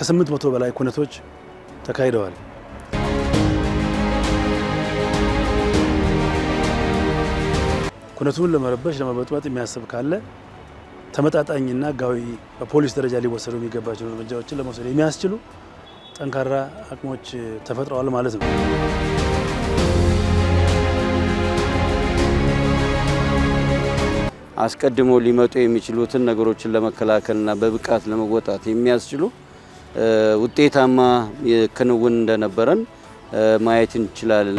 ከ800 በላይ ኩነቶች ተካሂደዋል። ኩነቱን ለመረበሽ ለመበጥበጥ የሚያስብ ካለ ተመጣጣኝና ሕጋዊ በፖሊስ ደረጃ ሊወሰዱ የሚገባቸው እርምጃዎችን ለመውሰድ የሚያስችሉ ጠንካራ አቅሞች ተፈጥረዋል ማለት ነው። አስቀድሞ ሊመጡ የሚችሉትን ነገሮችን ለመከላከልና በብቃት ለመወጣት የሚያስችሉ ውጤታማ ክንውን እንደነበረን ማየት እንችላለን።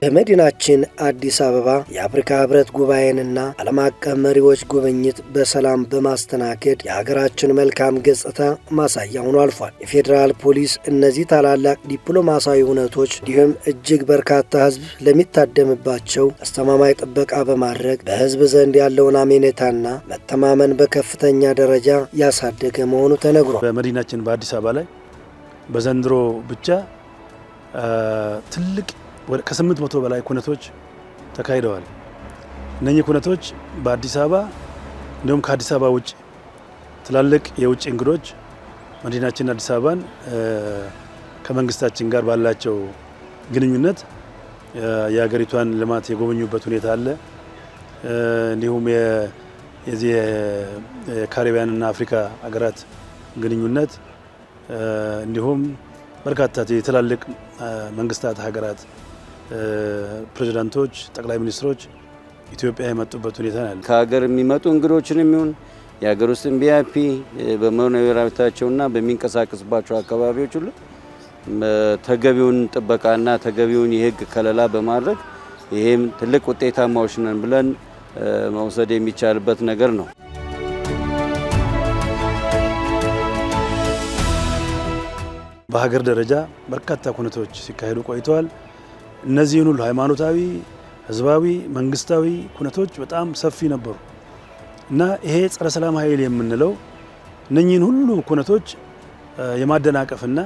በመዲናችን አዲስ አበባ የአፍሪካ ህብረት ጉባኤንና ዓለም አቀፍ መሪዎች ጉብኝት በሰላም በማስተናገድ የሀገራችን መልካም ገጽታ ማሳያ ሆኖ አልፏል። የፌዴራል ፖሊስ እነዚህ ታላላቅ ዲፕሎማሲያዊ ሁነቶች እንዲሁም እጅግ በርካታ ህዝብ ለሚታደምባቸው አስተማማኝ ጥበቃ በማድረግ በህዝብ ዘንድ ያለውን አሜኔታና መተማመን በከፍተኛ ደረጃ ያሳደገ መሆኑ ተነግሯል። በመዲናችን በአዲስ አበባ ላይ በዘንድሮ ብቻ ትልቅ ከ800 በላይ ኩነቶች ተካሂደዋል። እነኚህ ኩነቶች በአዲስ አበባ እንዲሁም ከአዲስ አበባ ውጭ ትላልቅ የውጭ እንግዶች መዲናችን አዲስ አበባን ከመንግስታችን ጋር ባላቸው ግንኙነት የሀገሪቷን ልማት የጎበኙበት ሁኔታ አለ። እንዲሁም የዚህ የካሪቢያንና አፍሪካ ሀገራት ግንኙነት እንዲሁም በርካታ የትላልቅ መንግስታት ሀገራት ፕሬዝዳንቶች፣ ጠቅላይ ሚኒስትሮች ኢትዮጵያ የመጡበት ሁኔታ ነው። ከሀገር የሚመጡ እንግዶችንም ይሁን የሀገር ውስጥ ቪአይፒ በመኖሪያ ቤታቸውና በሚንቀሳቀስባቸው አካባቢዎች ሁሉ ተገቢውን ጥበቃና ተገቢውን የህግ ከለላ በማድረግ ይሄም ትልቅ ውጤታማዎች ነን ብለን መውሰድ የሚቻልበት ነገር ነው። በሀገር ደረጃ በርካታ ኩነቶች ሲካሄዱ ቆይተዋል። እነዚህን ሁሉ ሃይማኖታዊ፣ ህዝባዊ፣ መንግስታዊ ኩነቶች በጣም ሰፊ ነበሩ እና ይሄ ጸረ ሰላም ኃይል የምንለው እነኚህን ሁሉ ኩነቶች የማደናቀፍና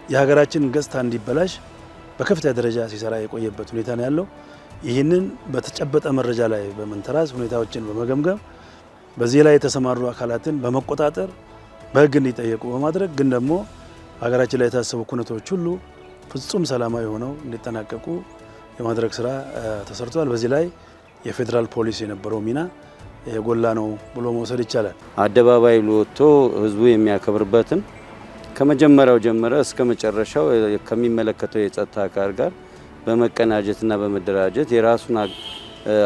የሀገራችን ገጽታ እንዲበላሽ በከፍተኛ ደረጃ ሲሰራ የቆየበት ሁኔታ ነው ያለው። ይህንን በተጨበጠ መረጃ ላይ በመንተራስ ሁኔታዎችን በመገምገም በዚህ ላይ የተሰማሩ አካላትን በመቆጣጠር በህግ እንዲጠየቁ በማድረግ ግን ደግሞ ሀገራችን ላይ የታሰቡ ኩነቶች ሁሉ ፍጹም ሰላማዊ ሆነው እንዲጠናቀቁ የማድረግ ስራ ተሰርቷል። በዚህ ላይ የፌዴራል ፖሊስ የነበረው ሚና የጎላ ነው ብሎ መውሰድ ይቻላል። አደባባይ ወጥቶ ህዝቡ የሚያከብርበትን ከመጀመሪያው ጀምሮ እስከ መጨረሻው ከሚመለከተው የጸጥታ አካል ጋር በመቀናጀትና በመደራጀት የራሱን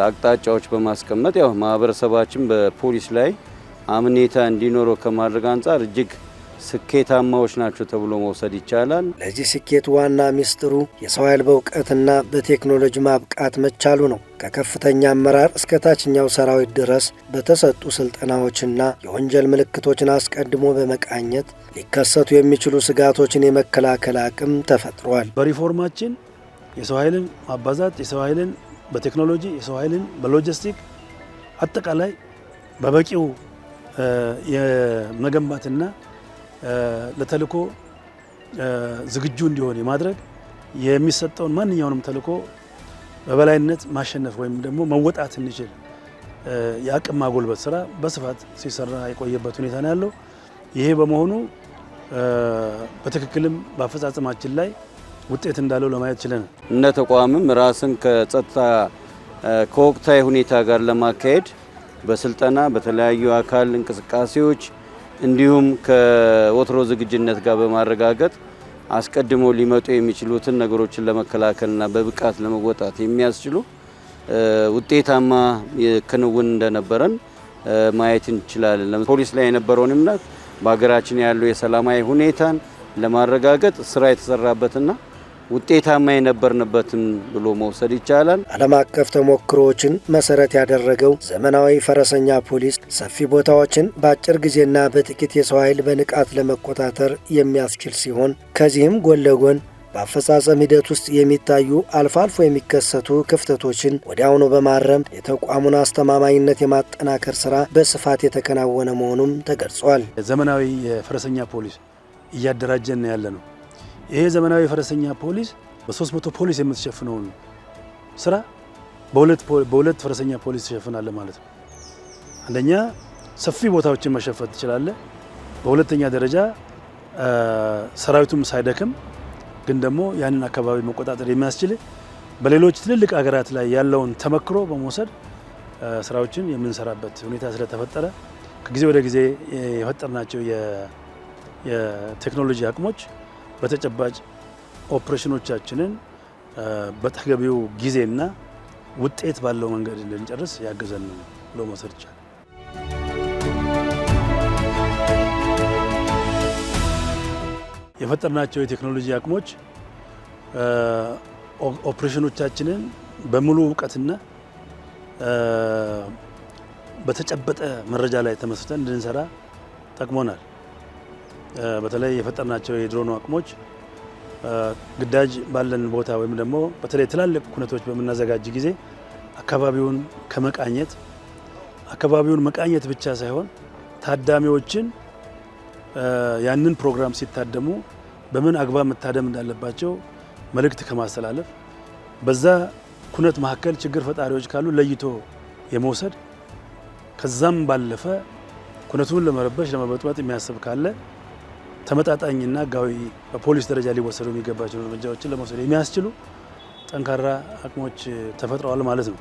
አቅጣጫዎች በማስቀመጥ ያው ማህበረሰባችን በፖሊስ ላይ አምኔታ እንዲኖረው ከማድረግ አንጻር እጅግ ስኬታማዎች ናቸው ተብሎ መውሰድ ይቻላል። ለዚህ ስኬት ዋና ሚስጥሩ የሰው ኃይል በእውቀትና በቴክኖሎጂ ማብቃት መቻሉ ነው። ከከፍተኛ አመራር እስከ ታችኛው ሰራዊት ድረስ በተሰጡ ስልጠናዎችና የወንጀል ምልክቶችን አስቀድሞ በመቃኘት ሊከሰቱ የሚችሉ ስጋቶችን የመከላከል አቅም ተፈጥሯል። በሪፎርማችን የሰው ኃይልን ማባዛት፣ የሰው ኃይልን በቴክኖሎጂ፣ የሰው ኃይልን በሎጂስቲክ አጠቃላይ በበቂው የመገንባትና ለተልእኮ ዝግጁ እንዲሆን የማድረግ የሚሰጠውን ማንኛውንም ተልእኮ በበላይነት ማሸነፍ ወይም ደግሞ መወጣት እንችል የአቅም ማጎልበት ስራ በስፋት ሲሰራ የቆየበት ሁኔታ ነው ያለው። ይሄ በመሆኑ በትክክልም በአፈጻጸማችን ላይ ውጤት እንዳለው ለማየት ችለናል። እንደ ተቋምም ራስን ከጸጥታ ከወቅታዊ ሁኔታ ጋር ለማካሄድ በስልጠና በተለያዩ አካል እንቅስቃሴዎች እንዲሁም ከወትሮ ዝግጁነት ጋር በማረጋገጥ አስቀድሞ ሊመጡ የሚችሉትን ነገሮችን ለመከላከልና በብቃት ለመወጣት የሚያስችሉ ውጤታማ ክንውን እንደነበረን ማየት እንችላለን። ፖሊስ ላይ የነበረውን እምነት በሀገራችን ያለው የሰላማዊ ሁኔታን ለማረጋገጥ ስራ የተሰራበትና ውጤታማ የነበርንበትን ብሎ መውሰድ ይቻላል። ዓለም አቀፍ ተሞክሮዎችን መሰረት ያደረገው ዘመናዊ ፈረሰኛ ፖሊስ ሰፊ ቦታዎችን በአጭር ጊዜና በጥቂት የሰው ኃይል በንቃት ለመቆጣጠር የሚያስችል ሲሆን ከዚህም ጎን ለጎን በአፈጻጸም ሂደት ውስጥ የሚታዩ አልፎ አልፎ የሚከሰቱ ክፍተቶችን ወዲያውኑ በማረም የተቋሙን አስተማማኝነት የማጠናከር ስራ በስፋት የተከናወነ መሆኑም ተገልጿል። ዘመናዊ የፈረሰኛ ፖሊስ እያደራጀን ያለ ነው። ይሄ ዘመናዊ ፈረሰኛ ፖሊስ በ300 ፖሊስ የምትሸፍነውን ስራ በሁለት ፈረሰኛ ፖሊስ ትሸፍናለህ ማለት ነው። አንደኛ ሰፊ ቦታዎችን መሸፈን ትችላለህ። በሁለተኛ ደረጃ ሰራዊቱም ሳይደክም ግን ደግሞ ያንን አካባቢ መቆጣጠር የሚያስችል በሌሎች ትልልቅ ሀገራት ላይ ያለውን ተመክሮ በመውሰድ ስራዎችን የምንሰራበት ሁኔታ ስለተፈጠረ ከጊዜ ወደ ጊዜ የፈጠርናቸው የቴክኖሎጂ አቅሞች በተጨባጭ ኦፕሬሽኖቻችንን በተገቢው ጊዜና ውጤት ባለው መንገድ እንድንጨርስ ያገዘን ነው ብሎ መውሰድ ይቻላል። የፈጠርናቸው የቴክኖሎጂ አቅሞች ኦፕሬሽኖቻችንን በሙሉ እውቀትና በተጨበጠ መረጃ ላይ ተመስርተን እንድንሰራ ጠቅሞናል። በተለይ የፈጠርናቸው የድሮን አቅሞች ግዳጅ ባለን ቦታ ወይም ደግሞ በተለይ ትላልቅ ኩነቶች በምናዘጋጅ ጊዜ አካባቢውን መቃኘት ብቻ ሳይሆን ታዳሚዎችን ያንን ፕሮግራም ሲታደሙ በምን አግባብ መታደም እንዳለባቸው መልእክት ከማስተላለፍ በዛ ኩነት መካከል ችግር ፈጣሪዎች ካሉ ለይቶ የመውሰድ ከዛም ባለፈ ኩነቱን ለመረበሽ ለመበጥበጥ የሚያስብ ካለ ተመጣጣኝና ሕጋዊ በፖሊስ ደረጃ ሊወሰዱ የሚገባቸው እርምጃዎችን ለመውሰድ የሚያስችሉ ጠንካራ አቅሞች ተፈጥረዋል ማለት ነው።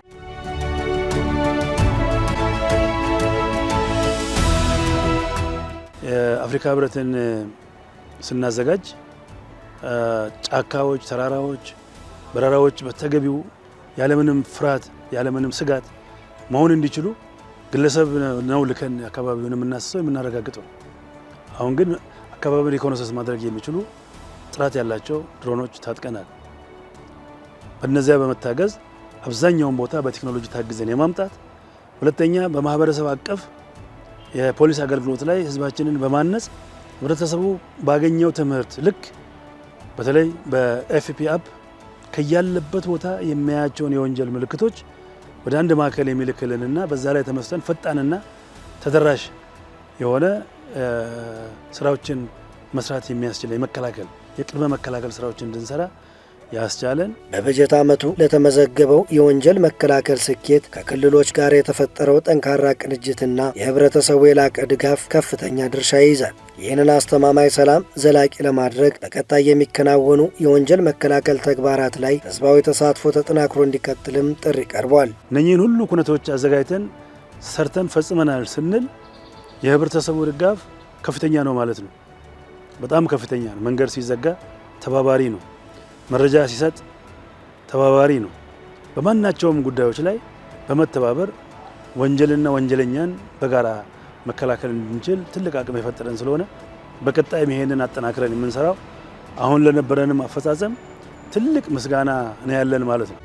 የአፍሪካ ህብረትን ስናዘጋጅ ጫካዎች፣ ተራራዎች፣ በረራዎች በተገቢው ያለምንም ፍርሃት ያለምንም ስጋት መሆን እንዲችሉ ግለሰብ ነው ልከን አካባቢውን የምናስሰው የምናረጋግጠው። አሁን ግን አካባቢውን ሪኮኖሰስ ማድረግ የሚችሉ ጥራት ያላቸው ድሮኖች ታጥቀናል። በእነዚያ በመታገዝ አብዛኛውን ቦታ በቴክኖሎጂ ታግዘን የማምጣት ሁለተኛ በማህበረሰብ አቀፍ የፖሊስ አገልግሎት ላይ ህዝባችንን በማነጽ ህብረተሰቡ ባገኘው ትምህርት ልክ በተለይ በኤፍፒ አፕ ከያለበት ቦታ የሚያያቸውን የወንጀል ምልክቶች ወደ አንድ ማዕከል የሚልክልንና በዛ ላይ ተመስርተን ፈጣንና ተደራሽ የሆነ ስራዎችን መስራት የሚያስችል የቅድመ መከላከል ስራዎችን እንድንሰራ ያስቻለን። በበጀት ዓመቱ ለተመዘገበው የወንጀል መከላከል ስኬት ከክልሎች ጋር የተፈጠረው ጠንካራ ቅንጅትና የህብረተሰቡ የላቀ ድጋፍ ከፍተኛ ድርሻ ይይዛል። ይህንን አስተማማኝ ሰላም ዘላቂ ለማድረግ በቀጣይ የሚከናወኑ የወንጀል መከላከል ተግባራት ላይ ህዝባዊ ተሳትፎ ተጠናክሮ እንዲቀጥልም ጥሪ ቀርቧል። እነኚህን ሁሉ ኩነቶች አዘጋጅተን ሰርተን ፈጽመናል ስንል የህብረተሰቡ ድጋፍ ከፍተኛ ነው ማለት ነው። በጣም ከፍተኛ ነው። መንገድ ሲዘጋ ተባባሪ ነው። መረጃ ሲሰጥ ተባባሪ ነው። በማናቸውም ጉዳዮች ላይ በመተባበር ወንጀልና ወንጀለኛን በጋራ መከላከል እንድንችል ትልቅ አቅም የፈጠረን ስለሆነ በቀጣይም ይሄንን አጠናክረን የምንሰራው አሁን ለነበረንም አፈጻጸም ትልቅ ምስጋና ነው ያለን ማለት ነው።